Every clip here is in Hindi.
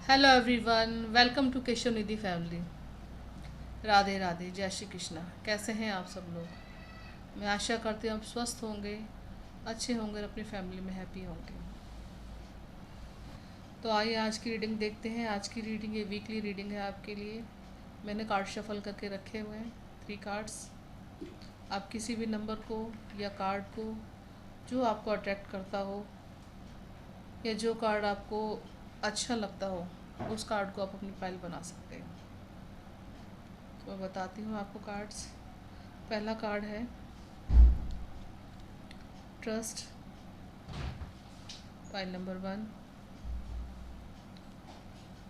Hello everyone, welcome to Keshav Nidhi family. Radhe Radhe, जय श्री कृष्णा। कैसे हैं आप सब लोग? मैं आशा करती हूँ आप स्वस्थ होंगे, अच्छे होंगे और अपनी फैमिली में हैप्पी होंगे। तो आइए आज की रीडिंग देखते हैं। आज की रीडिंग ये वीकली रीडिंग है आपके लिए। मैंने कार्ड शफल करके रखे हुए हैं, 3 कार्ड्स। आप किसी भी नंबर को या कार्ड को जो आपको अट्रैक्ट करता हो या जो कार्ड आपको अच्छा लगता हो उस कार्ड को आप अपनी फाइल बना सकते हैं। तो मैं बताती हूँ आपको कार्ड्स। पहला कार्ड है trust, file number 1।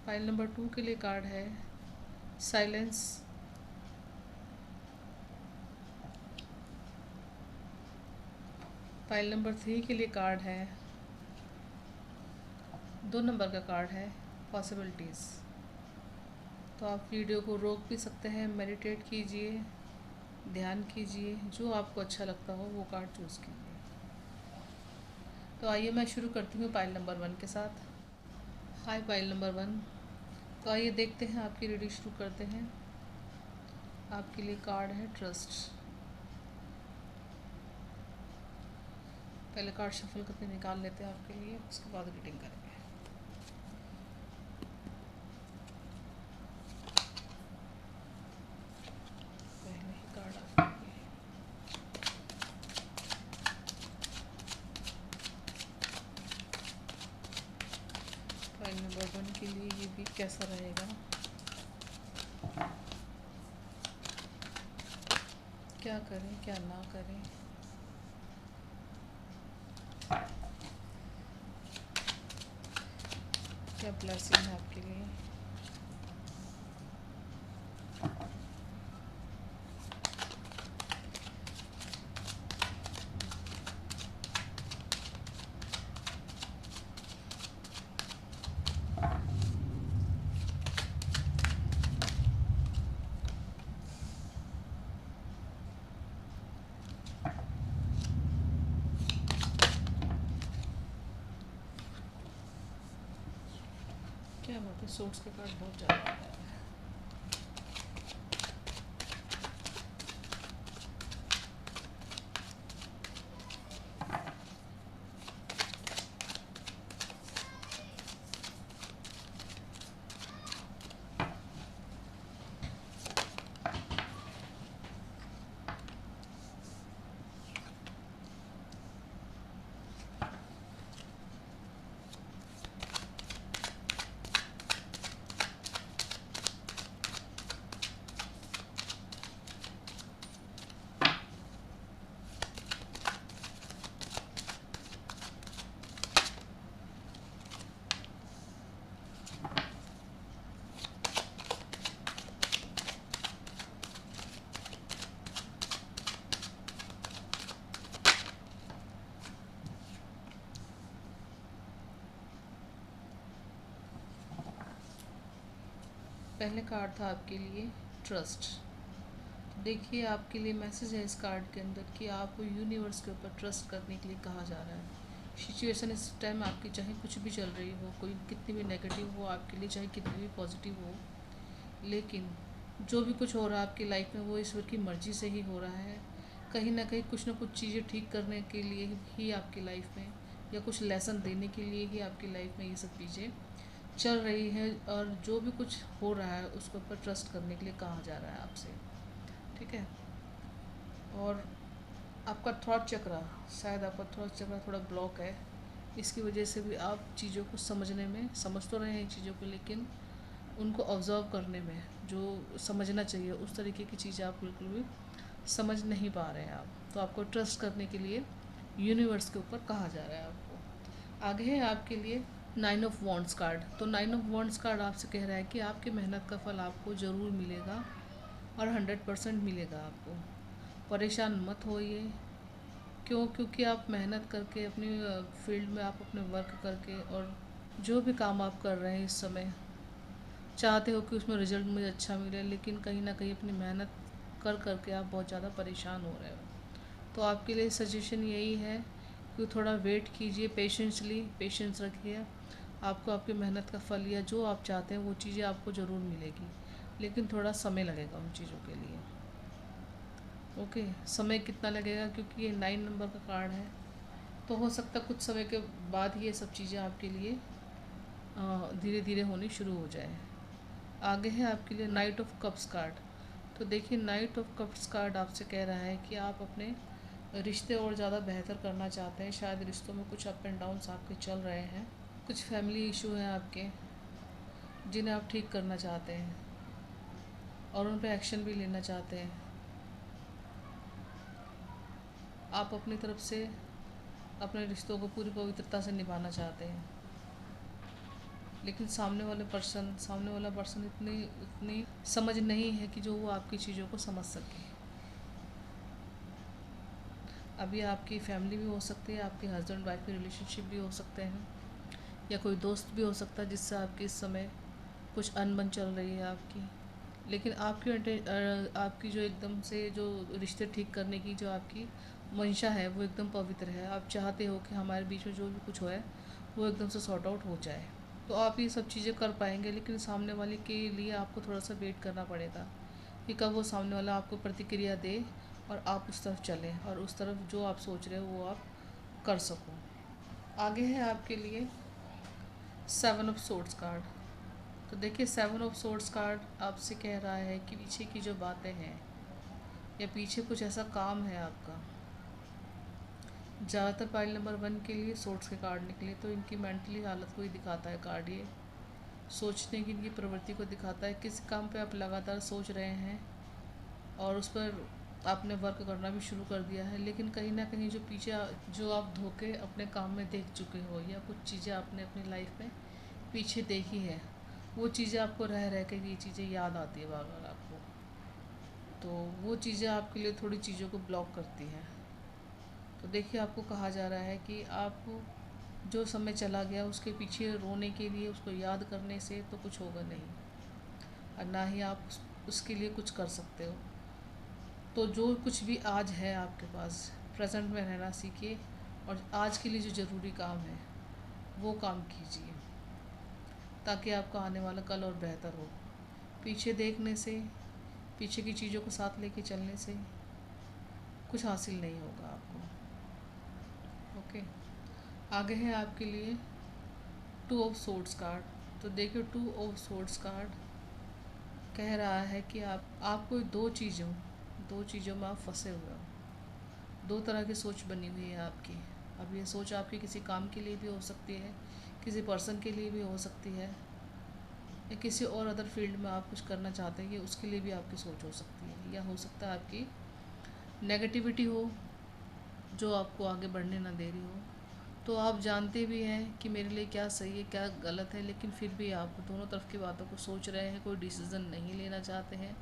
File number 2 के लिए कार्ड है साइलेंस। फाइल नंबर 3 के लिए कार्ड है 2 नंबर का कार्ड है पॉसिबिलिटीज़। तो आप वीडियो को रोक भी सकते हैं, मेडिटेट कीजिए, ध्यान कीजिए, जो आपको अच्छा लगता हो वो कार्ड चूज़ कीजिए। तो आइए मैं शुरू करती हूँ पाइल नंबर 1 के साथ। हाय पाइल नंबर 1। तो आइए देखते हैं, आपकी रीडिंग शुरू करते हैं। आपके लिए कार्ड है ट्रस्ट। पहले कार्ड शफल करके निकाल लेते हैं आपके लिए, उसके बाद रीडिंग करेंगे। पहले ही कार्ड आपके लिए। फाइल नंबर 1 के लिए ये वीक कैसा रहेगा, क्या करें क्या ना करें। क्या ब्लेसिंग है आपके लिए। क्या बात है, सोर्स के कार्ड बहुत ज़्यादा आ रहा है। पहले कार्ड था आपके लिए ट्रस्ट। देखिए, आपके लिए मैसेज है इस कार्ड के अंदर कि आपको यूनिवर्स के ऊपर ट्रस्ट करने के लिए कहा जा रहा है। सिचुएशन इस टाइम आपकी चाहे कुछ भी चल रही हो, कोई कितनी भी नेगेटिव हो आपके लिए, चाहे कितनी भी पॉजिटिव हो, लेकिन जो भी कुछ हो रहा है आपकी लाइफ में वो ईश्वर की मर्ज़ी से ही हो रहा है। कहीं ना कहीं कुछ ना कुछ चीज़ें ठीक करने के लिए ही आपकी लाइफ में, या कुछ लेसन देने के लिए ही आपकी लाइफ में ये सब चीज़ें चल रही है। और जो भी कुछ हो रहा है उसके ऊपर ट्रस्ट करने के लिए कहा जा रहा है आपसे, ठीक है। और आपका थॉट चक्र, शायद आपका थॉट चक्र थोड़ा ब्लॉक है, इसकी वजह से भी आप चीज़ों को समझने में, समझ तो रहे हैं चीज़ों को, लेकिन उनको ऑब्ज़र्व करने में, जो समझना चाहिए उस तरीके की चीज़ें आप बिल्कुल भी समझ नहीं पा रहे हैं आप। तो आपको ट्रस्ट करने के लिए यूनिवर्स के ऊपर कहा जा रहा है आपको। आगे है आपके लिए 9 ऑफ वॉन्ड्स कार्ड। तो 9 ऑफ वॉन्ड्स कार्ड आपसे कह रहा है कि आपकी मेहनत का फल आपको ज़रूर मिलेगा और 100% मिलेगा आपको। परेशान मत होइए, क्योंकि आप मेहनत करके अपनी फील्ड में, आप अपने वर्क करके और जो भी काम आप कर रहे हैं इस समय, चाहते हो कि उसमें रिज़ल्ट मुझे अच्छा मिले, लेकिन कहीं ना कहीं अपनी मेहनत कर करके आप बहुत ज़्यादा परेशान हो रहे हो। तो आपके लिए सजेशन यही है कि थोड़ा वेट कीजिए, पेशेंस रखिए। आपको आपकी मेहनत का फल या जो आप चाहते हैं वो चीज़ें आपको ज़रूर मिलेगी, लेकिन थोड़ा समय लगेगा उन चीज़ों के लिए। ओके, समय कितना लगेगा, क्योंकि ये 9 नंबर का कार्ड है, तो हो सकता है कुछ समय के बाद ही ये सब चीज़ें आपके लिए धीरे धीरे होनी शुरू हो जाए। आगे है आपके लिए नाइट ऑफ कप्स कार्ड। तो देखिए, नाइट ऑफ कप्स कार्ड आपसे कह रहा है कि आप अपने रिश्ते और ज़्यादा बेहतर करना चाहते हैं। शायद रिश्तों में कुछ अप एंड डाउन्स आपके चल रहे हैं, कुछ फैमिली इशू हैं आपके जिन्हें आप ठीक करना चाहते हैं और उन पर एक्शन भी लेना चाहते हैं। आप अपनी तरफ से अपने रिश्तों को पूरी पवित्रता से निभाना चाहते हैं, लेकिन सामने वाला पर्सन इतनी समझ नहीं है कि जो वो आपकी चीज़ों को समझ सके। अभी आपकी फैमिली भी हो सकती है, आपके हस्बैंड वाइफ के रिलेशनशिप भी हो सकते हैं, या कोई दोस्त भी हो सकता है जिससे आपकी इस समय कुछ अनबन चल रही है आपकी। लेकिन आपकी जो एकदम से जो रिश्ते ठीक करने की जो आपकी मंशा है वो एकदम पवित्र है। आप चाहते हो कि हमारे बीच में जो भी कुछ हो है वो एकदम से सॉर्ट आउट हो जाए। तो आप ये सब चीज़ें कर पाएंगे, लेकिन सामने वाले के लिए आपको थोड़ा सा वेट करना पड़ेगा कि कब वो सामने वाला आपको प्रतिक्रिया दे और आप उस तरफ चलें और उस तरफ जो आप सोच रहे हो वो आप कर सको। आगे है आपके लिए 7 ऑफ सोर्ड्स कार्ड। तो देखिए, 7 ऑफ सोर्ड्स कार्ड आपसे कह रहा है कि पीछे की जो बातें हैं या पीछे कुछ ऐसा काम है आपका। ज़्यादातर पाइल नंबर 1 के लिए सोर्ड्स के कार्ड निकले, तो इनकी मेंटली हालत को ही दिखाता है कार्ड। ये सोचने की इनकी प्रवृत्ति को दिखाता है। किस काम पे आप लगातार सोच रहे हैं और उस पर आपने वर्क करना भी शुरू कर दिया है, लेकिन कहीं ना कहीं जो पीछे जो आप धोखे अपने काम में देख चुके हो या कुछ चीज़ें आपने अपनी लाइफ में पीछे देखी है, वो चीज़ें आपको रह रह के ये चीज़ें याद आती है बार बार आपको। तो वो चीज़ें आपके लिए थोड़ी चीज़ों को ब्लॉक करती हैं। तो देखिए, आपको कहा जा रहा है कि आप जो समय चला गया उसके पीछे रोने के लिए, उसको याद करने से तो कुछ होगा नहीं, और ना ही आप उसके लिए कुछ कर सकते हो। तो जो कुछ भी आज है आपके पास, प्रेजेंट में रहना सीखिए और आज के लिए जो ज़रूरी काम है वो काम कीजिए, ताकि आपका आने वाला कल और बेहतर हो। पीछे देखने से, पीछे की चीज़ों को साथ लेके चलने से कुछ हासिल नहीं होगा आपको। ओके, आगे है आपके लिए 2 ऑफ सोर्ड्स कार्ड। तो देखिए, 2 ऑफ सोर्ड्स कार्ड कह रहा है कि आप कोई दो चीज़ों में आप फंसे हुए हो। दो तरह की सोच बनी हुई है आपकी। अब ये सोच आपकी किसी काम के लिए भी हो सकती है, किसी पर्सन के लिए भी हो सकती है, या किसी और अदर फील्ड में आप कुछ करना चाहते हैं कि उसके लिए भी आपकी सोच हो सकती है। या हो सकता है आपकी नेगेटिविटी हो जो आपको आगे बढ़ने ना दे रही हो। तो आप जानते भी हैं कि मेरे लिए क्या सही है क्या गलत है, लेकिन फिर भी आप दोनों तरफ की बातों को सोच रहे हैं, कोई डिसीज़न नहीं लेना चाहते हैं।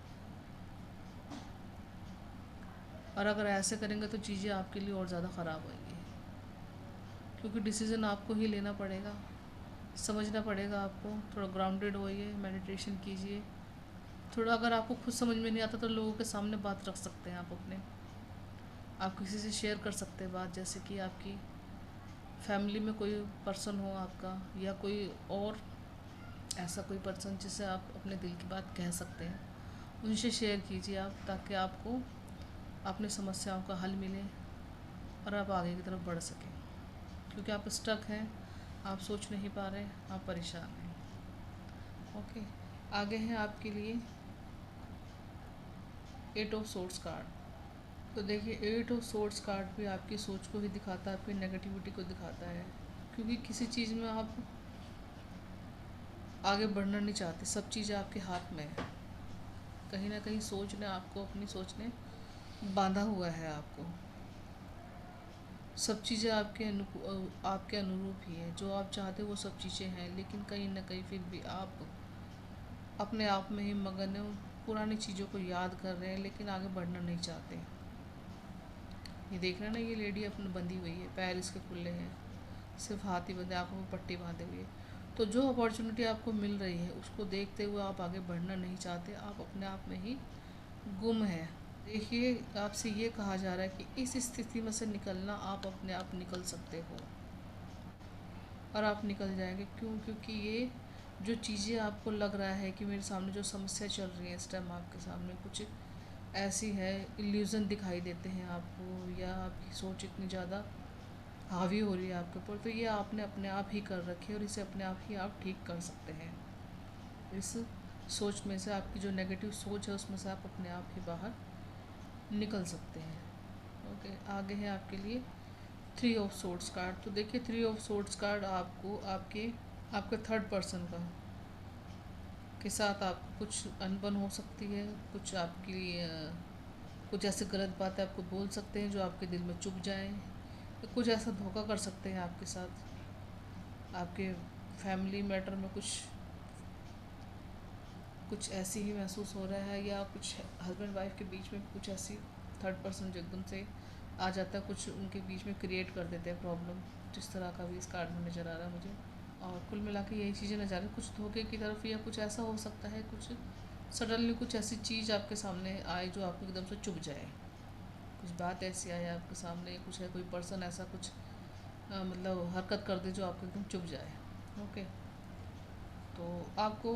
और अगर ऐसे करेंगे तो चीज़ें आपके लिए और ज़्यादा ख़राब होंगी, क्योंकि डिसीज़न आपको ही लेना पड़ेगा, समझना पड़ेगा आपको। थोड़ा ग्राउंडेड होइए, मेडिटेशन कीजिए थोड़ा। अगर आपको खुद समझ में नहीं आता तो लोगों के सामने बात रख सकते हैं आप अपने, आप किसी से शेयर कर सकते हैं बात, जैसे कि आपकी फैमिली में कोई पर्सन हो आपका, या कोई और ऐसा कोई पर्सन जिससे आप अपने दिल की बात कह सकते हैं, उनसे शेयर कीजिए आप, ताकि आपको अपनी समस्याओं का हल मिले और आप आगे की तरफ बढ़ सकें। क्योंकि आप स्टक हैं, आप सोच नहीं पा रहे, आप परेशान हैं। ओके, आगे है आपके लिए 8 ऑफ सोर्ड्स कार्ड। तो देखिए, 8 ऑफ सोर्ड्स कार्ड भी आपकी सोच को ही दिखाता है, आपकी नेगेटिविटी को दिखाता है। क्योंकि किसी चीज़ में आप आगे बढ़ना नहीं चाहते, सब चीज़ें आपके हाथ में है। कहीं ना कहीं सोच ने आपको, अपनी सोच ने बांधा हुआ है आपको। सब चीज़ें आपके अनुरूप ही है, जो आप चाहते हो वो सब चीज़ें हैं, लेकिन कहीं ना कहीं फिर भी आप अपने आप में ही मगन है, पुरानी चीज़ों को याद कर रहे हैं, लेकिन आगे बढ़ना नहीं चाहते। ये देख रहे हैं ना, ये लेडी अपने बंधी हुई है, पैर इसके खुले हैं, सिर्फ हाथ ही बंधे, आँखों में पट्टी बांधे हुई है। तो जो अपॉर्चुनिटी आपको मिल रही है उसको देखते हुए आप आगे बढ़ना नहीं चाहते, आप अपने आप में ही गुम है। देखिए, आपसे ये कहा जा रहा है कि इस स्थिति में से निकलना, आप अपने आप निकल सकते हो। और आप निकल जाएंगे। क्यों? क्योंकि ये जो चीज़ें आपको लग रहा है कि मेरे सामने जो समस्या चल रही है इस टाइम आपके सामने कुछ ऐसी है, इल्यूज़न दिखाई देते हैं आपको, या आपकी सोच इतनी ज़्यादा हावी हो रही है आपके ऊपर, तो ये आपने अपने आप ही कर रखी है और इसे अपने आप ही आप ठीक कर सकते हैं। इस सोच में से, आपकी जो नेगेटिव सोच है उसमें से आप अपने आप ही बाहर निकल सकते हैं। ओके, आगे है आपके लिए 3 ऑफ सोर्ड्स कार्ड। तो देखिए 3 ऑफ सोर्ड्स कार्ड आपको आपके थर्ड पर्सन का के साथ आपको कुछ अनबन हो सकती है, कुछ आपकी कुछ ऐसे गलत बातें आपको बोल सकते हैं जो आपके दिल में चुभ जाए, कुछ ऐसा धोखा कर सकते हैं आपके साथ। आपके फैमिली मैटर में कुछ ऐसी ही महसूस हो रहा है, या कुछ हस्बैंड वाइफ के बीच में कुछ ऐसी थर्ड पर्सन जो एकदम से आ जाता है, कुछ उनके बीच में क्रिएट कर देते हैं प्रॉब्लम। जिस तरह का भी इस कार्ड में नज़र आ रहा है मुझे, और कुल मिला के यही चीज़ें नज़र आ रही है। कुछ धोखे की तरफ, या कुछ ऐसा हो सकता है, कुछ सडनली कुछ ऐसी चीज़ आपके सामने आए जो आपको एकदम से चुभ जाए, कुछ बात ऐसी आए आपके सामने, कुछ है कोई पर्सन ऐसा कुछ मतलब हरकत कर दे जो आपको एकदम चुभ जाए। ओके, तो आपको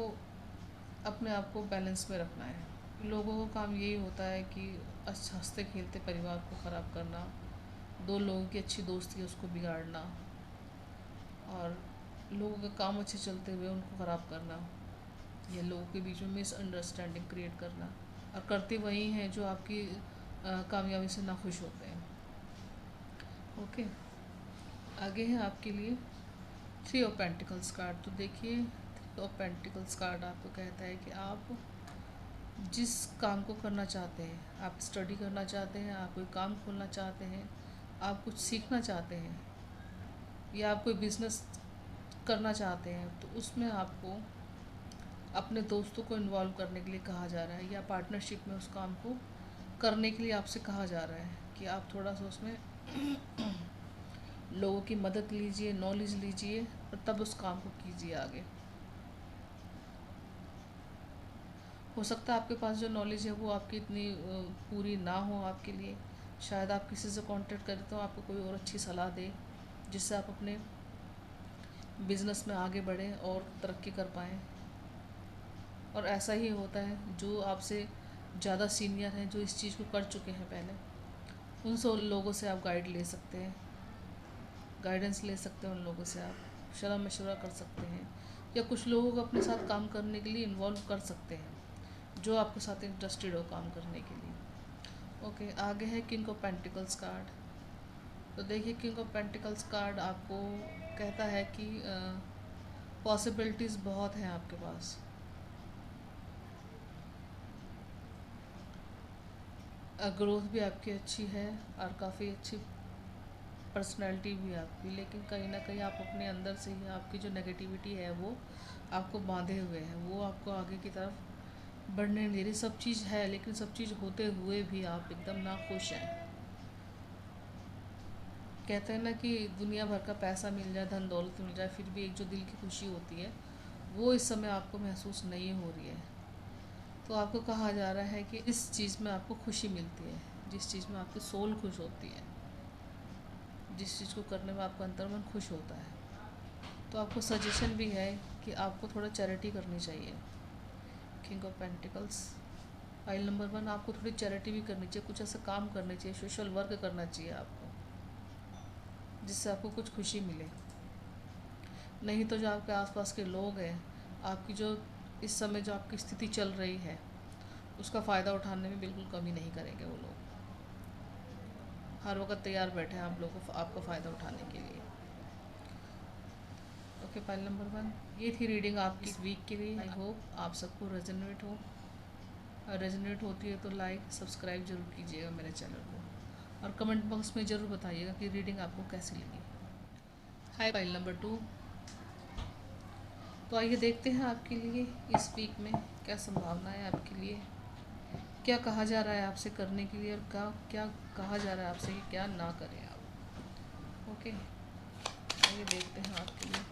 अपने आप को बैलेंस में रखना है। लोगों का काम यही होता है कि अच्छा हंसते खेलते परिवार को ख़राब करना, दो लोगों की अच्छी दोस्ती है उसको बिगाड़ना, और लोगों के काम अच्छे चलते हुए उनको ख़राब करना, या लोगों के बीच में मिसअंडरस्टैंडिंग क्रिएट करना, और करते वही हैं जो आपकी कामयाबी से नाखुश होते हैं। ओके, आगे है आपके लिए 3 ऑफ पेंटिकल्स कार्ड। तो देखिए 3 ऑफ पेंटिकल्स कार्ड आपको कहता है कि आप जिस काम को करना चाहते हैं, आप स्टडी करना चाहते हैं, आप कोई काम खोलना चाहते हैं, आप कुछ सीखना चाहते हैं, या आप कोई बिज़नेस करना चाहते हैं, तो उसमें आपको अपने दोस्तों को इन्वॉल्व करने के लिए कहा जा रहा है, या पार्टनरशिप में उस काम को करने के लिए आपसे कहा जा रहा है कि आप थोड़ा सा उसमें लोगों की मदद लीजिए, नॉलेज लीजिए, और तब उस काम को कीजिए आगे। हो सकता है आपके पास जो नॉलेज है वो आपकी इतनी पूरी ना हो आपके लिए, शायद आप किसी से कांटेक्ट करें तो आपको कोई और अच्छी सलाह दे जिससे आप अपने बिज़नेस में आगे बढ़ें और तरक्की कर पाएँ। और ऐसा ही होता है, जो आपसे ज़्यादा सीनियर हैं, जो इस चीज़ को कर चुके हैं पहले, उन सब लोगों से आप गाइडेंस ले सकते हैं, उन लोगों से आप शला मशवरा कर सकते हैं, या कुछ लोगों को अपने साथ काम करने के लिए इन्वॉल्व कर सकते हैं जो आपके साथ इंटरेस्टेड हो काम करने के लिए। ओके, आगे है किंग ऑफ पेंटिकल्स कार्ड। तो देखिए किंग ऑफ पेंटिकल्स कार्ड आपको कहता है कि पॉसिबिलिटीज़ बहुत हैं आपके पास, ग्रोथ भी आपकी अच्छी है, और काफ़ी अच्छी पर्सनैलिटी भी है आपकी, लेकिन कहीं ना कहीं आप अपने अंदर से ही, आपकी जो नेगेटिविटी है वो आपको बांधे हुए है, वो आपको आगे की तरफ बढ़ने नहीं दे रही। सब चीज़ है, लेकिन सब चीज़ होते हुए भी आप एकदम नाखुश हैं। कहते हैं ना कि दुनिया भर का पैसा मिल जाए, धन दौलत मिल जाए, फिर भी एक जो दिल की खुशी होती है वो इस समय आपको महसूस नहीं हो रही है। तो आपको कहा जा रहा है कि इस चीज़ में आपको खुशी मिलती है, जिस चीज़ में आपकी सोल खुश होती है, जिस चीज़ को करने में आपका अंतर्मन खुश होता है। तो आपको सजेशन भी है कि आपको थोड़ा चैरिटी करनी चाहिए। King of pentacles file number 1, आपको थोड़ी चैरिटी भी करनी चाहिए, कुछ ऐसा काम करना चाहिए, सोशल वर्क करना चाहिए आपको, जिससे आपको कुछ खुशी मिले। नहीं तो जो आपके आसपास के लोग हैं, आपकी जो इस समय जो आपकी स्थिति चल रही है उसका फ़ायदा उठाने में बिल्कुल कमी नहीं करेंगे। वो लोग हर वक्त तैयार बैठे हैं आप लोगों को आपका फ़ायदा उठाने के लिए। ओके, फाइल नंबर 1, ये थी रीडिंग आपकी इस वीक के लिए। आई होप आप सबको रेजोनेट हो, रेजोनेट होती है तो लाइक सब्सक्राइब जरूर कीजिएगा मेरे चैनल को, और कमेंट बॉक्स में ज़रूर बताइएगा कि रीडिंग आपको कैसी लगी। हाय फाइल नंबर 2। तो आइए देखते हैं आपके लिए इस वीक में क्या संभावना है आपके लिए, क्या कहा जा रहा है आपसे करने के लिए, और क्या क्या कहा जा रहा है आपसे कि क्या ना करें आप। ओके, आइए देखते हैं आपके लिए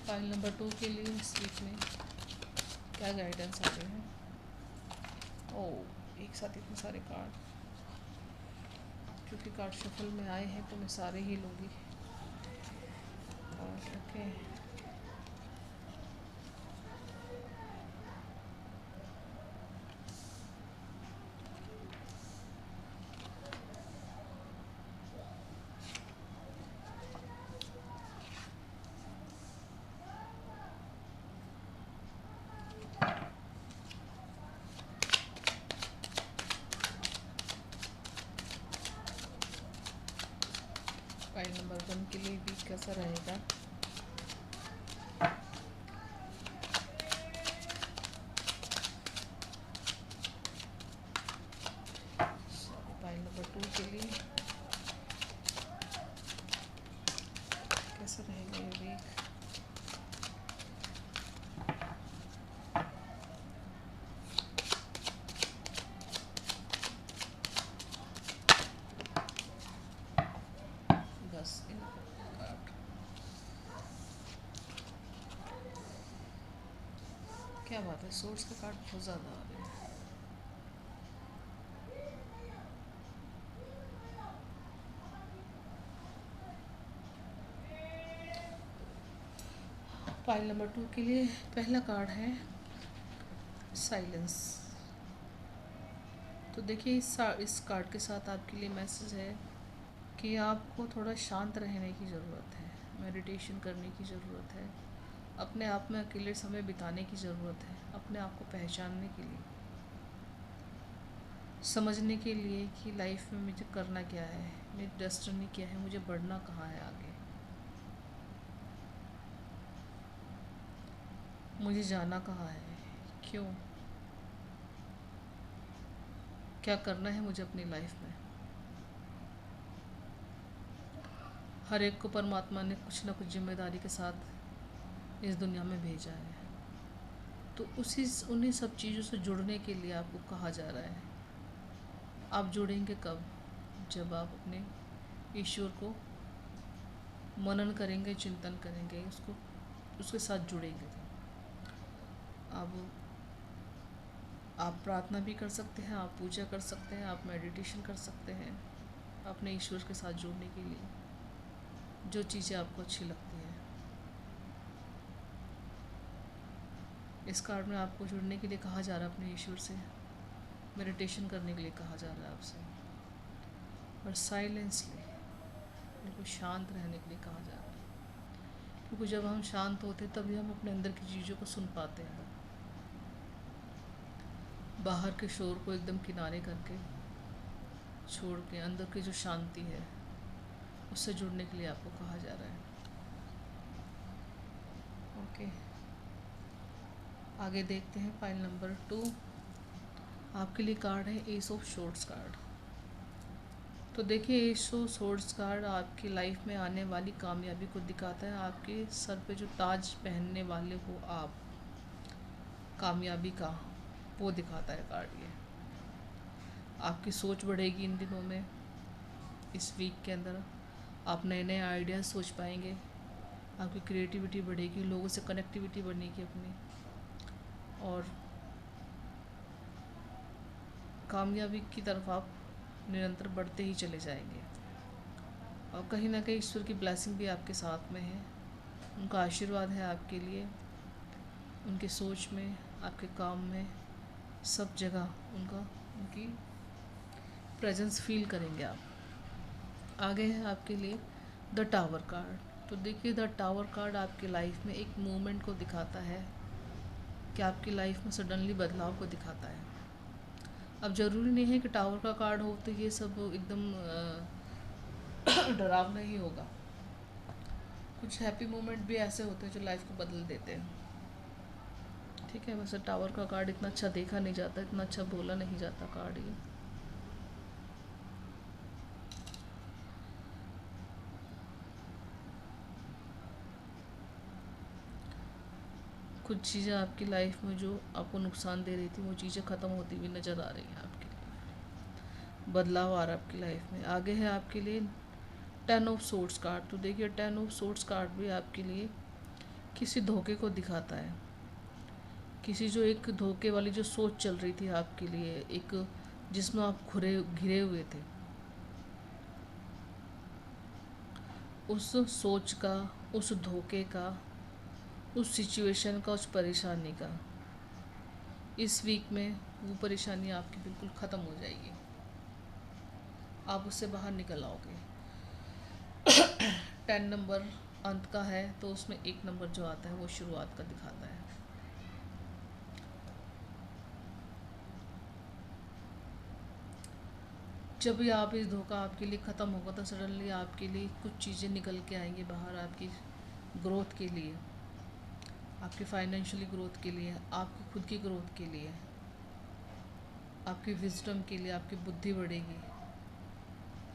फाइल नंबर 2 के लिए इस वीक में क्या गाइडेंस आ रहे हैं। ओह, एक साथ इतने सारे कार्ड, क्योंकि कार्ड शफल में आए हैं तो मैं सारे ही लूँगी। कार्ड। ओके, फाइल नंबर 1 के लिए भी कैसा रहेगा? फाइल नंबर 2 के लिए कैसा रहेगा ये वीक? बस इन कार्ड। क्या बात है, सोर्स का कार्ड बहुत ज़्यादा आ रहे हैं। फाइल नंबर 2 के लिए पहला कार्ड है साइलेंस। तो देखिए इस कार्ड के साथ आपके लिए मैसेज है कि आपको थोड़ा शांत रहने की ज़रूरत है, मेडिटेशन करने की ज़रूरत है, अपने आप में अकेले समय बिताने की ज़रूरत है, अपने आप को पहचानने के लिए, समझने के लिए कि लाइफ में मुझे करना क्या है, मेरी डेस्टिनी क्या है, मुझे बढ़ना कहाँ है आगे, मुझे जाना कहाँ है, क्यों, क्या करना है मुझे अपनी लाइफ में। हर एक को परमात्मा ने कुछ ना कुछ जिम्मेदारी के साथ इस दुनिया में भेजा है। तो उन्हीं सब चीज़ों से जुड़ने के लिए आपको कहा जा रहा है। आप जुड़ेंगे कब? जब आप अपने ईश्वर को मनन करेंगे, चिंतन करेंगे, उसके साथ जुड़ेंगे। अब आप प्रार्थना भी कर सकते हैं, आप पूजा कर सकते हैं, आप मेडिटेशन कर सकते हैं अपने ईश्वर के साथ जुड़ने के लिए, जो चीज़ें आपको अच्छी लगती है। इस कार्ड में आपको जुड़ने के लिए कहा जा रहा है अपने ईश्वर से, मेडिटेशन करने के लिए कहा जा रहा है आपसे, और साइलेंसली बिल्कुल शांत रहने के लिए कहा जा रहा है। क्योंकि जब हम शांत होते हैं तभी हम अपने अंदर की चीज़ों को सुन पाते हैं। बाहर के शोर को एकदम किनारे करके छोड़ के अंदर की जो शांति है उससे जुड़ने के लिए आपको कहा जा रहा है। ओके, आगे देखते हैं फाइल नंबर 2। आपके लिए कार्ड है एस ऑफ शॉर्ट्स कार्ड। तो देखिए एस ऑफ शॉर्ट्स कार्ड आपकी लाइफ में आने वाली कामयाबी को दिखाता है। आपके सर पे जो ताज पहनने वाले हो आप, कामयाबी का, वो दिखाता है कार्ड ये। आपकी सोच बढ़ेगी इन दिनों में, इस वीक के अंदर आप नए नए आइडियाज़ सोच पाएंगे, आपकी क्रिएटिविटी बढ़ेगी, लोगों से कनेक्टिविटी बढ़ेगी अपनी, और कामयाबी की तरफ आप निरंतर बढ़ते ही चले जाएंगे। और कहीं ना कहीं ईश्वर की ब्लेसिंग भी आपके साथ में है, उनका आशीर्वाद है आपके लिए, उनकी सोच में, आपके काम में, सब जगह उनकी प्रेजेंस फील करेंगे आप। आगे है आपके लिए द टावर कार्ड। तो देखिए द टावर कार्ड आपकी लाइफ में एक मूवमेंट को दिखाता है कि आपकी लाइफ में सडनली बदलाव को दिखाता है। अब ज़रूरी नहीं है कि टावर का कार्ड हो तो ये सब एकदम डरावना ही होगा। कुछ हैप्पी मोमेंट भी ऐसे होते हैं जो लाइफ को बदल देते हैं। ठीक है, वैसे टावर का कार्ड इतना अच्छा देखा नहीं जाता, इतना अच्छा बोला नहीं जाता कार्ड ये। कुछ चीज़ें आपकी लाइफ में जो आपको नुकसान दे रही थी वो चीज़ें ख़त्म होती हुई नज़र आ रही हैं आपके लिए, बदलाव आ रहा है आपकी लाइफ में। आगे है आपके लिए 10 ऑफ सोर्ड्स कार्ड। तो देखिए 10 ऑफ सोर्ड्स कार्ड भी आपके लिए किसी धोखे को दिखाता है, किसी जो एक धोखे वाली जो सोच चल रही थी आपके लिए, एक जिसमें आप घिरे हुए थे, उस सोच का उस धोखे का, उस सिचुएशन का, उस परेशानी का। इस वीक में वो परेशानी आपकी बिल्कुल ख़त्म हो जाएगी, आप उससे बाहर निकल आओगे। 10 नंबर अंत का है तो उसमें 1 नंबर जो आता है वो शुरुआत का दिखाता है। जब भी आप इस धोखा आपके लिए ख़त्म होगा तो सडनली आपके लिए कुछ चीज़ें निकल के आएंगी बाहर, आपकी ग्रोथ के लिए, आपकी फाइनेंशियली ग्रोथ के लिए, आपकी खुद की ग्रोथ के लिए, आपकी विजडम के लिए। आपकी बुद्धि बढ़ेगी,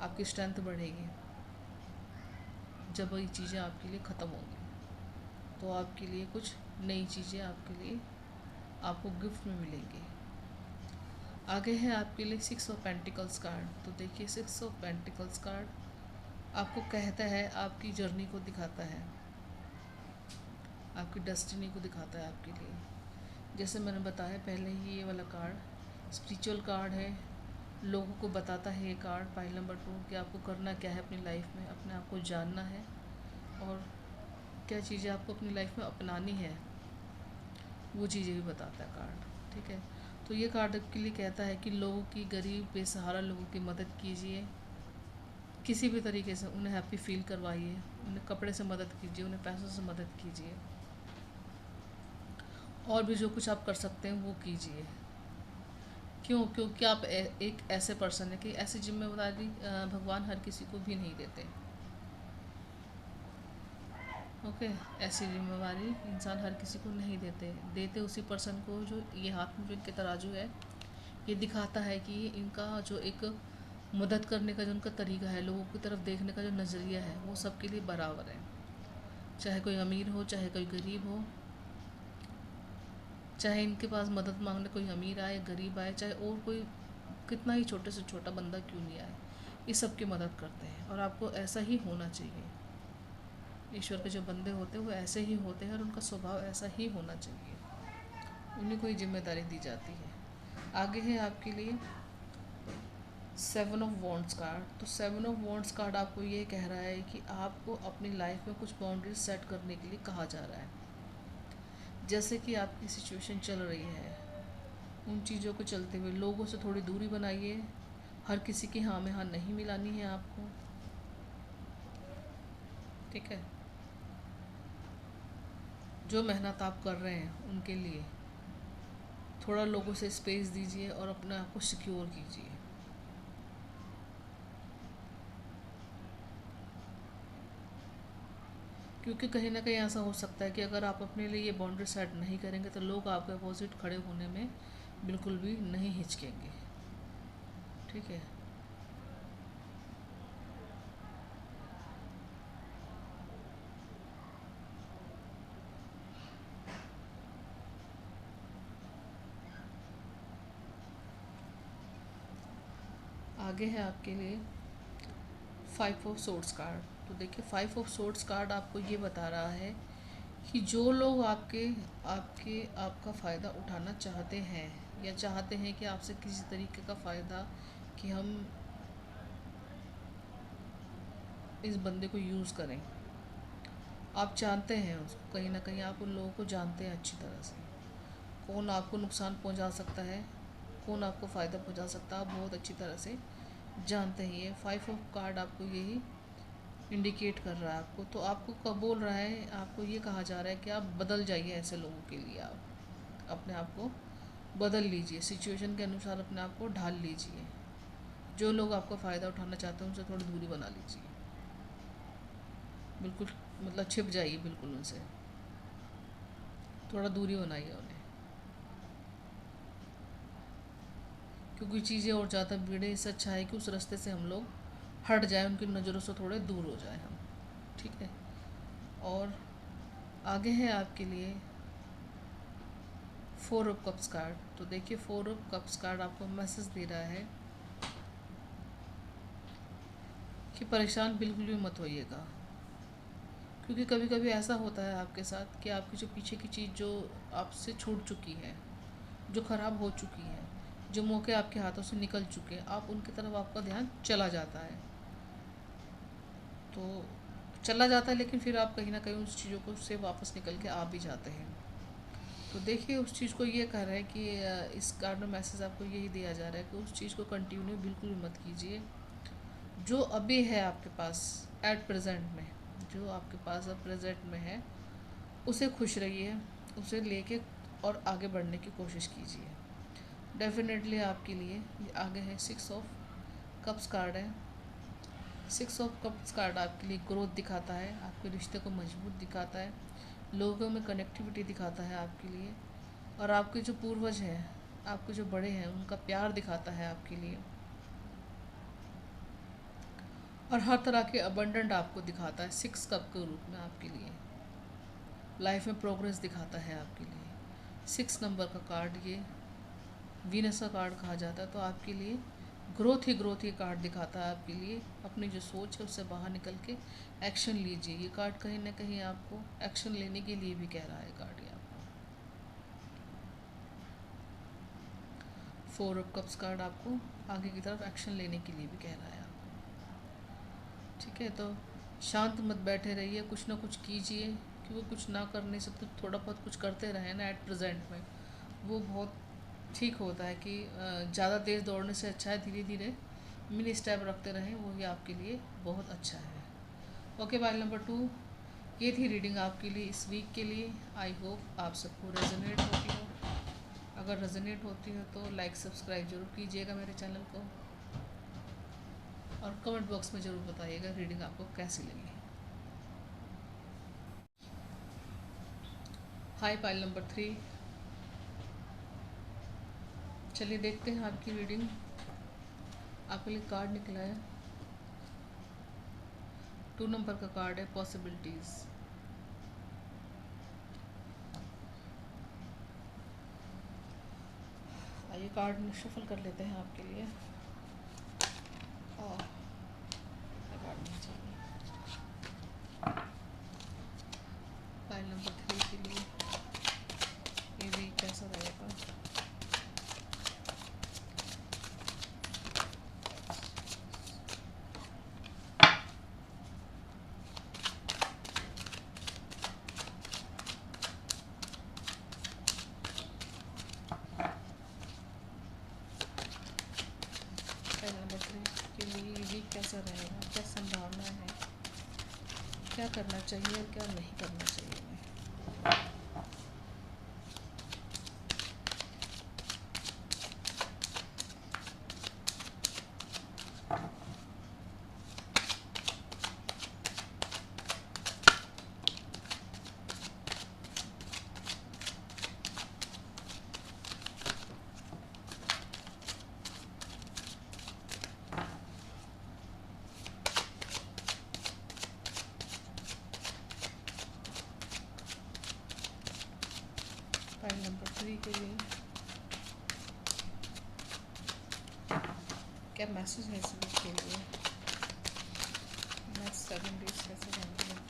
आपकी स्ट्रेंथ बढ़ेगी। जब ये चीज़ें आपके लिए ख़त्म होंगी तो आपके लिए कुछ नई चीज़ें आपके लिए आपको गिफ्ट में मिलेंगी। आगे है आपके लिए 6 ऑफ पेंटिकल्स कार्ड। तो देखिए 6 ऑफ पेंटिकल्स कार्ड आपको कहता है, आपकी जर्नी को दिखाता है, आपकी डेस्टिनी को दिखाता है आपके लिए। जैसे मैंने बताया पहले ही, ये वाला कार्ड स्पिरिचुअल कार्ड है, लोगों को बताता है ये कार्ड पाइल नंबर 2 कि आपको करना क्या है अपनी लाइफ में, अपने आप को जानना है और क्या चीज़ें आपको अपनी लाइफ में अपनानी है, वो चीज़ें भी बताता है कार्ड। ठीक है, तो ये कार्ड आपके लिए कहता है कि लोगों की, गरीब बेसहारा लोगों की मदद कीजिए, किसी भी तरीके से उन्हें हैप्पी फील करवाइए, उन्हें कपड़े से मदद कीजिए, उन्हें पैसों से मदद कीजिए, और भी जो कुछ आप कर सकते हैं वो कीजिए। क्यों? क्योंकि आप एक ऐसे पर्सन है कि ऐसी जिम्मेदारी भगवान हर किसी को भी नहीं देते। ओके, ऐसी जिम्मेदारी इंसान हर किसी को नहीं देते उसी पर्सन को जो ये हाथ में जो इनके तराजू है, ये दिखाता है कि इनका जो एक मदद करने का जो उनका तरीका है, लोगों की तरफ देखने का जो नज़रिया है, वो सबके लिए बराबर है। चाहे कोई अमीर हो, चाहे कोई गरीब हो, चाहे इनके पास मदद मांगने कोई अमीर आए, गरीब आए, चाहे और कोई कितना ही छोटे से छोटा बंदा क्यों नहीं आए, ये सबकी मदद करते हैं। और आपको ऐसा ही होना चाहिए। ईश्वर के जो बंदे होते हैं वो ऐसे ही होते हैं और उनका स्वभाव ऐसा ही होना चाहिए, उन्हीं को ही जिम्मेदारी दी जाती है। आगे है आपके लिए 7 ऑफ वॉन्ड्स कार्ड। तो 7 ऑफ वॉन्ड्स कार्ड आपको ये कह रहा है कि आपको अपनी लाइफ में कुछ बाउंड्रीज सेट करने के लिए कहा जा रहा है। जैसे कि आपकी सिचुएशन चल रही है, उन चीज़ों को चलते हुए लोगों से थोड़ी दूरी बनाइए, हर किसी की हाँ में हाँ नहीं मिलानी है आपको। ठीक है, जो मेहनत आप कर रहे हैं उनके लिए थोड़ा लोगों से स्पेस दीजिए और अपने आप को सिक्योर कीजिए। क्योंकि कहीं ना कहीं ऐसा हो सकता है कि अगर आप अपने लिए ये बाउंड्री सेट नहीं करेंगे तो लोग आपके अपोजिट खड़े होने में बिल्कुल भी नहीं हिचकेंगे। ठीक है, आगे है आपके लिए 5 ऑफ सोर्ड्स कार्ड। तो देखिए 5 ऑफ सोर्ड्स कार्ड आपको ये बता रहा है कि जो लोग आपका फ़ायदा उठाना चाहते हैं या चाहते हैं कि आपसे किसी तरीके का फ़ायदा, कि हम इस बंदे को यूज़ करें, आप जानते हैं उसको, कहीं ना कहीं आप उन लोगों को जानते हैं अच्छी तरह से, कौन आपको नुकसान पहुंचा सकता है, कौन आपको फ़ायदा पहुंचा सकता है, आप बहुत अच्छी तरह से जानते हैं। ये 5 ऑफ कार्ड आपको यही इंडिकेट कर रहा है आपको। तो आपको कब बोल रहा है, आपको ये कहा जा रहा है कि आप बदल जाइए, ऐसे लोगों के लिए आप अपने आप को बदल लीजिए, सिचुएशन के अनुसार अपने आप को ढाल लीजिए। जो लोग आपका फ़ायदा उठाना चाहते हैं उनसे थोड़ी दूरी बना लीजिए, बिल्कुल मतलब छिप जाइए बिल्कुल उनसे, थोड़ा दूरी बनाइए उन्हें, क्योंकि चीज़ें और ज़्यादा बिगड़े। इससे अच्छा है कि उस रास्ते से हम लोग हट जाएं, उनकी नज़रों से थोड़े दूर हो जाएं हम। ठीक है, और आगे है आपके लिए 4 ऑफ कप्स कार्ड। तो देखिए 4 ऑफ कप्स कार्ड आपको मैसेज दे रहा है कि परेशान बिल्कुल भी मत होइएगा, क्योंकि कभी कभी ऐसा होता है आपके साथ कि आपकी जो पीछे की चीज़ जो आपसे छूट चुकी है, जो ख़राब हो चुकी है, जो मौके आपके हाथों से निकल चुके हैं, आप उनकी तरफ आपका ध्यान चला जाता है। तो चला जाता है, लेकिन फिर आप कहीं ना कहीं उस चीज़ों को से वापस निकल के आ भी जाते हैं। तो देखिए उस चीज़ को ये कह रहा है कि इस कार्ड में मैसेज आपको यही दिया जा रहा है कि उस चीज़ को कंटिन्यू बिल्कुल भी मत कीजिए। जो अभी है आपके पास एट प्रेजेंट में, जो आपके पास अब प्रेजेंट में है, उसे खुश रहिए, उसे लेके और आगे बढ़ने की कोशिश कीजिए। डेफिनेटली आपके लिए ये आगे है 6 ऑफ कप्स कार्ड है। 6 ऑफ कप्स कार्ड आपके लिए ग्रोथ दिखाता है, आपके रिश्ते को मजबूत दिखाता है, लोगों में कनेक्टिविटी दिखाता है आपके लिए, और आपके जो पूर्वज हैं, आपके जो बड़े हैं, उनका प्यार दिखाता है आपके लिए, और हर तरह के अबंडेंट आपको दिखाता है 6 कप के रूप में आपके लिए। लाइफ में प्रोग्रेस दिखाता है आपके लिए। 6 नंबर का कार्ड ये वीनस का कार्ड कहा जाता है, तो आपके लिए ग्रोथ ही कार्ड दिखाता है आपके लिए। अपनी जो सोच है उससे बाहर निकल के एक्शन लीजिए। ये कार्ड कहीं ना कहीं आपको एक्शन लेने के लिए भी कह रहा है कार्ड ये आपको। 4 ऑफ कप्स कार्ड आपको आगे की तरफ एक्शन लेने के लिए भी कह रहा है आपको। ठीक है, तो शांत मत बैठे रहिए, कुछ ना कुछ कीजिए, क्योंकि कुछ ना करने से तो थोड़ा बहुत कुछ करते रहें ना एट प्रेजेंट में, वो बहुत ठीक होता है। कि ज़्यादा तेज़ दौड़ने से अच्छा है धीरे धीरे मिनी स्टेप रखते रहें, वो ही आपके लिए बहुत अच्छा है। ओके, पाइल नंबर 2, ये थी रीडिंग आपके लिए इस वीक के लिए। आई होप आप सबको रेजोनेट होती हो। अगर रेजोनेट होती हो तो लाइक सब्सक्राइब जरूर कीजिएगा मेरे चैनल को, और कमेंट बॉक्स में ज़रूर बताइएगा रीडिंग आपको कैसी लगी। हाई पाइल नंबर 3, चलिए देखते हैं आपकी रीडिंग। आपके लिए कार्ड निकला है 2 नंबर का कार्ड है पॉसिबिलिटीज़। आइए कार्ड शफल कर लेते हैं आपके लिए। कार्ड नहीं चाहिए। फाइल नंबर 3 के लिए ये वीक कैसा रहेगा। फाइल नंबर 3 के लिए ये वीक कैसा रहेगा, क्या संभावना है, क्या करना चाहिए और क्या नहीं करना चाहिए। फाइल नंबर 3 के लिए क्या मैसेज है इस वीक के लिए। नेक्स्ट 7 डेज कैसे रहेंगे।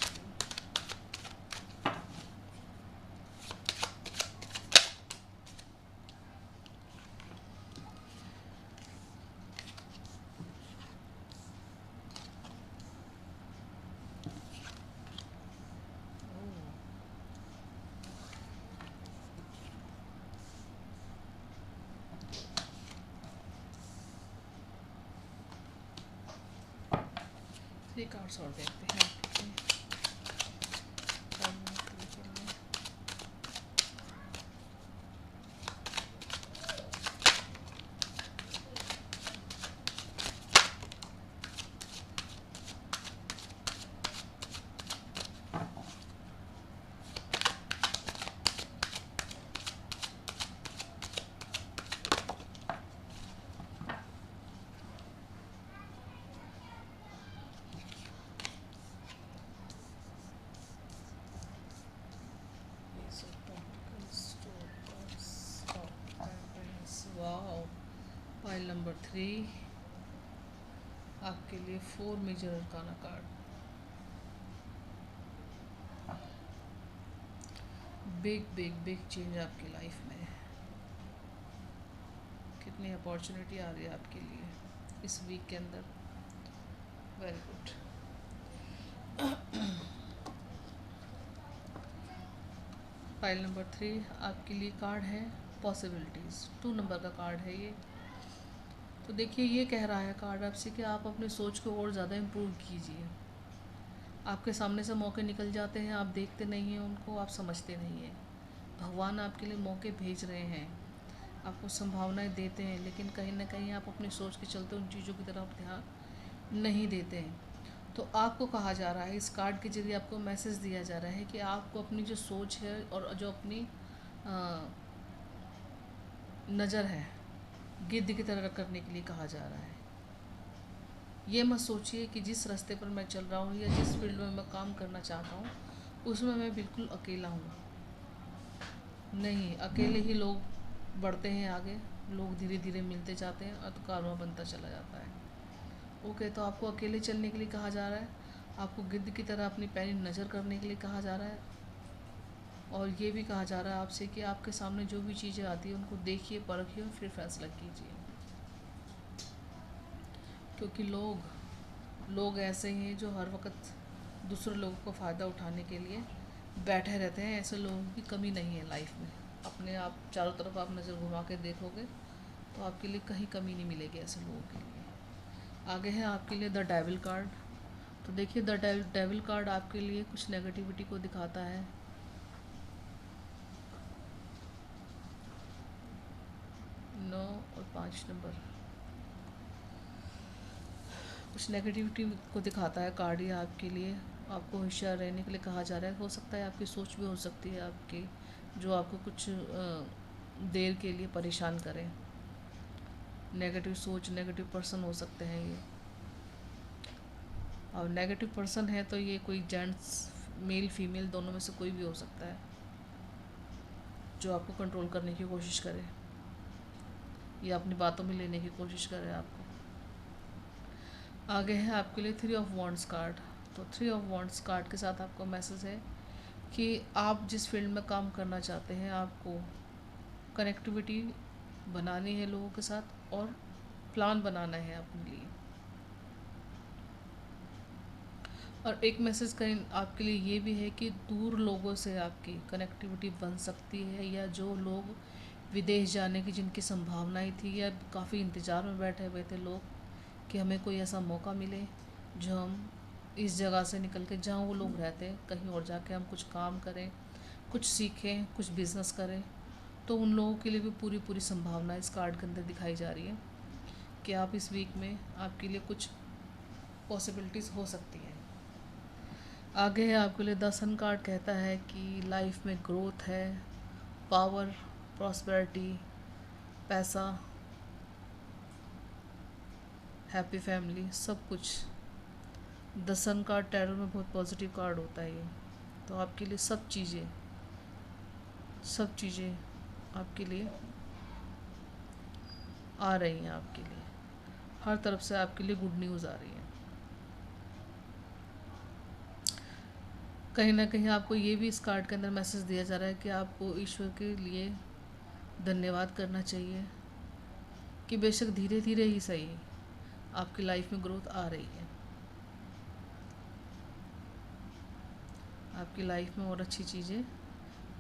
थ्री कार्ड्स और देखते हैं आपके लिए। फाइल नंबर 3 के लिए फाइल नंबर 3 आपके लिए 4 major arcana card. Big big big change आपकी लाइफ में। कितनी अपॉर्चुनिटी आ रही है आपके लिए इस वीक के अंदर। Very good. फाइल नंबर 3 आपके लिए कार्ड है पॉसिबिलिटीज़, 2 नंबर का कार्ड है ये। तो देखिए ये कह रहा है कार्ड आपसे कि आप अपनी सोच को और ज़्यादा इम्प्रूव कीजिए। आपके सामने से मौके निकल जाते हैं, आप देखते नहीं हैं उनको, आप समझते नहीं हैं। भगवान आपके लिए मौके भेज रहे हैं, आपको संभावनाएं देते हैं, लेकिन कहीं ना कहीं आप अपनी सोच के चलते उन चीज़ों की तरफ ध्यान नहीं देते हैं। तो आपको कहा जा रहा है, इस कार्ड के जरिए आपको मैसेज दिया जा रहा है कि आपको अपनी जो सोच है और जो अपनी नज़र है गिद्ध की तरह करने के लिए कहा जा रहा है। ये मत सोचिए कि जिस रास्ते पर मैं चल रहा हूँ या जिस फील्ड में मैं काम करना चाहता हूँ उसमें मैं बिल्कुल अकेला हूँ। नहीं, अकेले ही लोग बढ़ते हैं आगे, लोग धीरे धीरे मिलते जाते हैं और तो कारवां बनता चला जाता है। ओके, तो आपको अकेले चलने के लिए कहा जा रहा है, आपको गिद्ध की तरह अपनी पैनी नज़र करने के लिए कहा जा रहा है, और ये भी कहा जा रहा है आपसे कि आपके सामने जो भी चीज़ें आती हैं उनको देखिए, परखिए और फिर फैसला कीजिए। क्योंकि लोग ऐसे ही हैं जो हर वक्त दूसरे लोगों का फ़ायदा उठाने के लिए बैठे रहते हैं। ऐसे लोगों की कमी नहीं है लाइफ में। अपने आप चारों तरफ आप नज़र घुमा के देखोगे तो आपके लिए कहीं कमी नहीं मिलेगी ऐसे लोगों के लिए। आगे है आपके लिए द डेविल कार्ड। तो देखिए द डेविल कार्ड आपके लिए कुछ नेगेटिविटी को दिखाता है। 9 और 5 नंबर कुछ नेगेटिविटी को दिखाता है कार्ड ये आपके लिए। आपको होशियार रहने के लिए कहा जा रहा है। हो सकता है आपकी सोच भी हो सकती है आपकी, जो आपको कुछ देर के लिए परेशान करें। नेगेटिव सोच, नेगेटिव पर्सन हो सकते हैं ये। और नेगेटिव पर्सन है तो ये कोई जेंट्स, मेल फीमेल दोनों में से कोई भी हो सकता है, जो आपको कंट्रोल करने की कोशिश करे या अपनी बातों में लेने की कोशिश करे आपको। आगे है आपके लिए 3 ऑफ वॉन्ड्स कार्ड। तो 3 ऑफ वॉन्ड्स कार्ड के साथ आपको मैसेज है कि आप जिस फील्ड में काम करना चाहते हैं आपको कनेक्टिविटी बनानी है लोगों के साथ और प्लान बनाना है अपने लिए। और एक मैसेज कहीं आपके लिए ये भी है कि दूर लोगों से आपकी कनेक्टिविटी बन सकती है, या जो लोग विदेश जाने की जिनकी संभावनाएं थी या काफ़ी इंतज़ार में बैठे हुए थे लोग कि हमें कोई ऐसा मौका मिले जो हम इस जगह से निकल के जहाँ वो लोग रहते हैं कहीं और जाके हम कुछ काम करें, कुछ सीखें, कुछ बिज़नेस करें। तो उन लोगों के लिए भी पूरी पूरी संभावना इस कार्ड के अंदर दिखाई जा रही है कि आप इस वीक में आपके लिए कुछ पॉसिबिलिटीज़ हो सकती हैं। आगे है आपके लिए 10 कार्ड कहता है कि लाइफ में ग्रोथ है, पावर, प्रॉस्पेरिटी, पैसा, हैप्पी फैमिली, सब कुछ। 10 कार्ड टैरो में बहुत पॉजिटिव कार्ड होता है ये। तो आपके लिए सब चीज़ें आपके लिए आ रही हैं, आपके लिए हर तरफ से आपके लिए गुड न्यूज़ आ रही है। कहीं ना कहीं आपको ये भी इस कार्ड के अंदर मैसेज दिया जा रहा है कि आपको ईश्वर के लिए धन्यवाद करना चाहिए कि बेशक धीरे धीरे ही सही आपकी लाइफ में ग्रोथ आ रही है, आपकी लाइफ में और अच्छी चीज़ें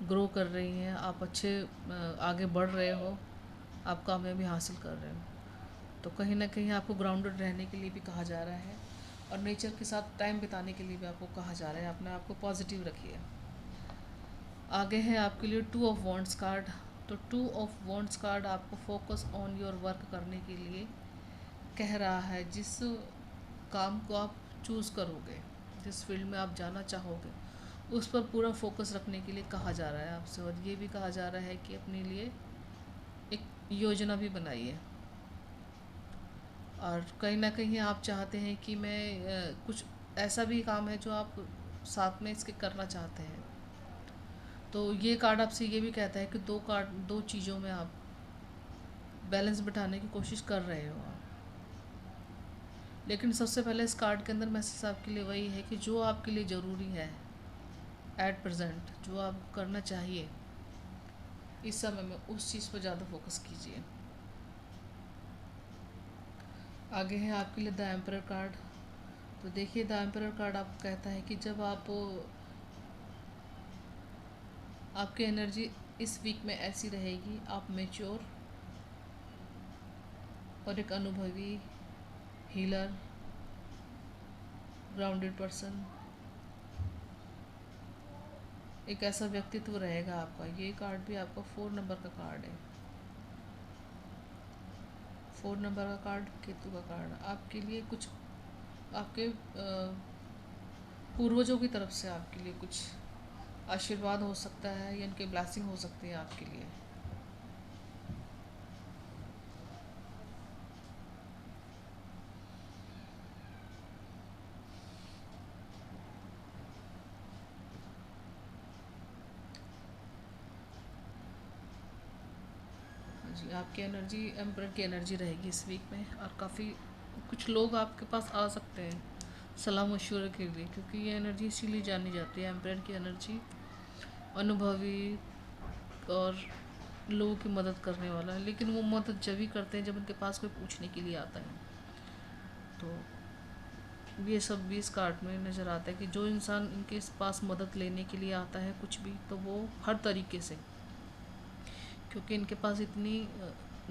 ग्रो कर रही हैं, आप अच्छे आगे बढ़ रहे हो, आप कामयाबी हासिल कर रहे हो। तो कहीं ना कहीं आपको ग्राउंडेड रहने के लिए भी कहा जा रहा है और नेचर के साथ टाइम बिताने के लिए भी आपको कहा जा रहा है। अपने आप को पॉजिटिव रखिए। आगे है आपके लिए 2 ऑफ वॉन्ड्स कार्ड। तो 2 ऑफ वॉन्ड्स कार्ड आपको फोकस ऑन योर वर्क करने के लिए कह रहा है। जिस काम को आप चूज़ करोगे, जिस फील्ड में आप जाना चाहोगे, उस पर पूरा फोकस रखने के लिए कहा जा रहा है आपसे। और ये भी कहा जा रहा है कि अपने लिए एक योजना भी बनाइए। और कहीं ना कहीं आप चाहते हैं कि मैं कुछ ऐसा भी काम है जो आप साथ में इसके करना चाहते हैं। तो ये कार्ड आपसे ये भी कहता है कि दो चीज़ों में आप बैलेंस बिठाने की कोशिश कर रहे हो आप। लेकिन सबसे पहले इस कार्ड के अंदर मैसेज आपके लिए वही है कि जो आपके लिए ज़रूरी है एट प्रेजेंट, जो आप करना चाहिए इस समय में, उस चीज़ पर ज़्यादा फोकस कीजिए। आगे है आपके लिए द एम्परर कार्ड। तो देखिए द एम्परर कार्ड आपको कहता है कि जब आप आपकी एनर्जी इस वीक में ऐसी रहेगी, आप मेच्योर और एक अनुभवी हीलर, ग्राउंडेड पर्सन, एक ऐसा व्यक्तित्व रहेगा आपका। ये कार्ड भी आपका 4 नंबर का कार्ड है। 4 नंबर का कार्ड केतु का कार्ड आपके लिए कुछ आपके पूर्वजों की तरफ से आपके लिए कुछ आशीर्वाद हो सकता है या इनके ब्लेसिंग हो सकती है आपके लिए। जी, आपकी एनर्जी एम्परर की एनर्जी रहेगी इस वीक में, और काफ़ी कुछ लोग आपके पास आ सकते हैं सलाह मशवरे के लिए, क्योंकि ये एनर्जी इसीलिए जानी जाती है एम्परर की एनर्जी, अनुभवी और लोगों की मदद करने वाला है। लेकिन वो मदद जब ही करते हैं जब उनके पास कोई पूछने के लिए आता है। तो ये सब भी इस कार्ड में नज़र आता है कि जो इंसान इनके पास मदद लेने के लिए आता है कुछ भी, तो वो हर तरीके से, क्योंकि इनके पास इतनी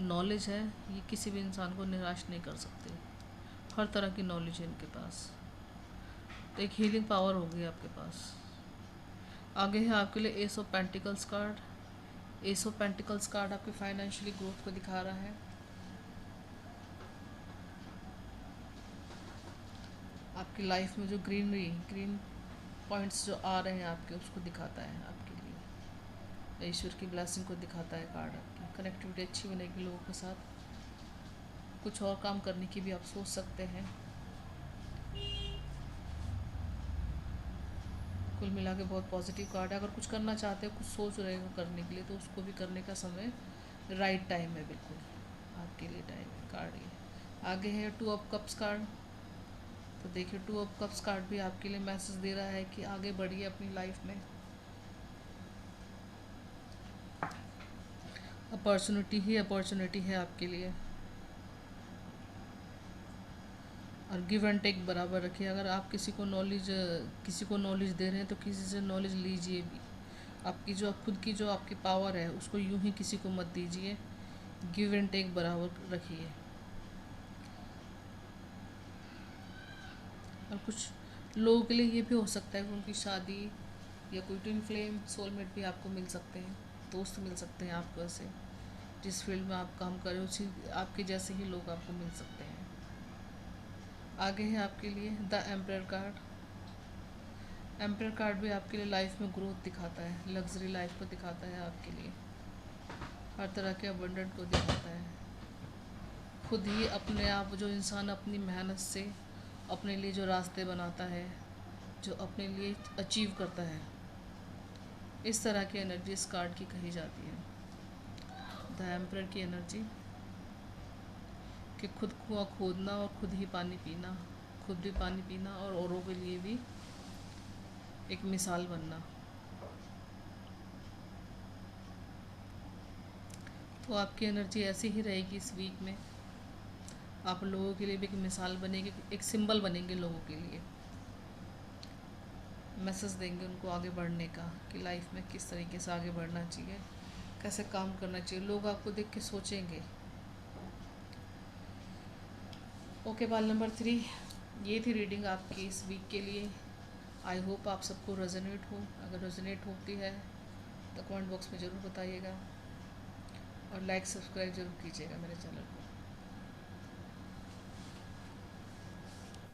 नॉलेज है, ये किसी भी इंसान को निराश नहीं कर सकते। हर तरह की नॉलेज है इनके पास, तो एक हीलिंग पावर होगी आपके पास। आगे है आपके लिए S of pentacles card. S of pentacles card आपके फाइनेंशियली ग्रोथ को दिखा रहा है। आपकी लाइफ में जो ग्रीन पॉइंट्स जो आ रहे हैं आपके, उसको दिखाता है आपके लिए। ईश्वर की ब्लेसिंग को दिखाता है कार्ड। आपकी कनेक्टिविटी अच्छी बनेगी लोगों के साथ, कुछ और काम करने की भी आप सोच सकते हैं। कुल मिला के बहुत पॉजिटिव कार्ड है। अगर कुछ करना चाहते हो, कुछ सोच रहे हो करने के लिए, तो उसको भी करने का समय राइट टाइम है, बिल्कुल आपके लिए टाइम है कार्ड ये। आगे है 2 ऑफ कप्स कार्ड। तो देखिए 2 ऑफ कप्स कार्ड भी आपके लिए मैसेज दे रहा है कि आगे बढ़िए अपनी लाइफ में। अपॉर्चुनिटी ही अपॉर्चुनिटी है आपके लिए, और गिव एंड टेक बराबर रखिए। अगर आप किसी को नॉलेज दे रहे हैं, तो किसी से नॉलेज लीजिए भी। आपकी जो खुद की जो आपकी पावर है, उसको यूं ही किसी को मत दीजिए, गिव एंड टेक बराबर रखिए। और कुछ लोगों के लिए ये भी हो सकता है कि उनकी शादी या कोई ट्विन फ्लेम सोलमेट भी आपको मिल सकते हैं, दोस्त मिल सकते हैं आपको, ऐसे जिस फील्ड में आप काम कर रहे हो उसी आपके जैसे ही लोग आपको मिल सकते हैं। आगे है आपके लिए the emperor card. Emperor card भी आपके लिए लाइफ में ग्रोथ दिखाता है, लग्जरी लाइफ को दिखाता है आपके लिए, हर तरह के अबंडेंट को दिखाता है। खुद ही अपने आप, जो इंसान अपनी मेहनत से अपने लिए जो रास्ते बनाता है, जो अपने लिए अचीव करता है, इस तरह की एनर्जी इस कार्ड की कही जाती है। द एम्परर की एनर्जी कि खुद कुआं खोदना और खुद ही पानी पीना, खुद भी पानी पीना और औरों के लिए भी एक मिसाल बनना। तो आपकी एनर्जी ऐसी ही रहेगी इस वीक में। आप लोगों के लिए भी एक मिसाल बनेगी, एक सिंबल बनेंगे लोगों के लिए, मैसेज देंगे उनको आगे बढ़ने का कि लाइफ में किस तरीके से आगे बढ़ना चाहिए, कैसे काम करना चाहिए। लोग आपको देख के सोचेंगे। ओके, बाल नंबर 3, ये थी रीडिंग आपकी इस वीक के लिए। आई होप आप सबको रेजोनेट हो। अगर रेजोनेट होती है तो कमेंट बॉक्स में ज़रूर बताइएगा, और लाइक सब्सक्राइब ज़रूर कीजिएगा मेरे चैनल को।